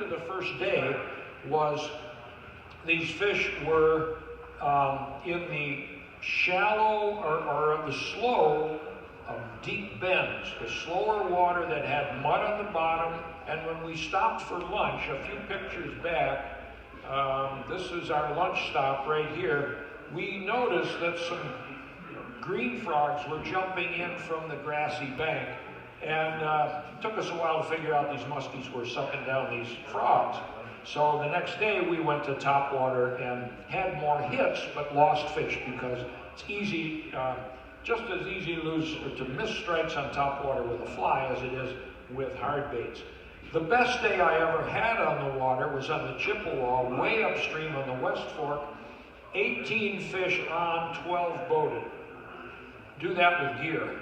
of the first day was these fish were in the shallow or the slow deep bends, the slower water that had mud on the bottom. And when we stopped for lunch, a few pictures back, this is our lunch stop right here, we noticed that some green frogs were jumping in from the grassy bank. And it took us a while to figure out these muskies were sucking down these frogs. So the next day we went to topwater and had more hits, but lost fish because it's easy, just as easy to lose or to miss strikes on topwater with a fly as it is with hard baits. The best day I ever had on the water was on the Chippewa, way upstream on the West Fork, 18 fish on, 12 boated. Do that with gear.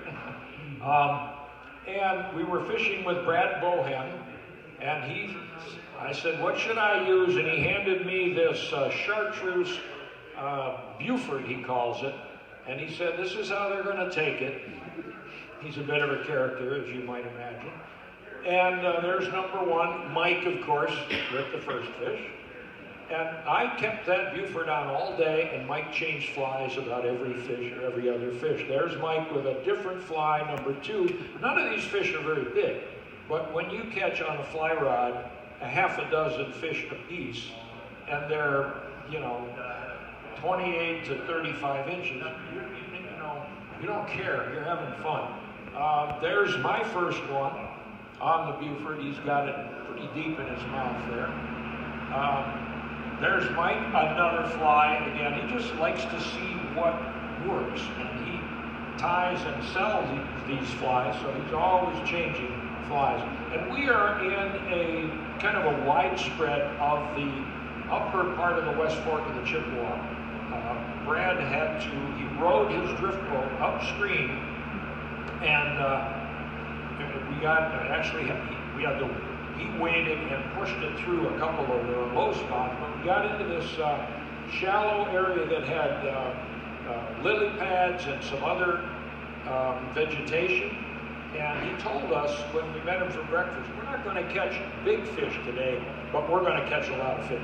And we were fishing with Brad Bohan, and I said, what should I use? And he handed me this chartreuse, Buford he calls it, and he said, this is how they're gonna take it. He's a bit of a character, as you might imagine. And there's number one, Mike, of course, with the first fish. And I kept that Buford on all day, and Mike changed flies about every fish or every other fish. There's Mike with a different fly, number two. None of these fish are very big, but when you catch on a fly rod a half a dozen fish apiece, and they're, 28 to 35 inches, you don't care, you're having fun. There's my first one on the Buford. He's got it pretty deep in his mouth there. There's Mike, another fly. Again, he just likes to see what works, and he ties and sells these flies, so he's always changing flies. And we are in a kind of a widespread of the upper part of the West Fork of the Chippewa. Brad he rowed his drift boat upstream, and he waded and pushed it through a couple of the low spots, but we got into this shallow area that had lily pads and some other vegetation. And he told us when we met him for breakfast, we're not going to catch big fish today, but we're going to catch a lot of fish.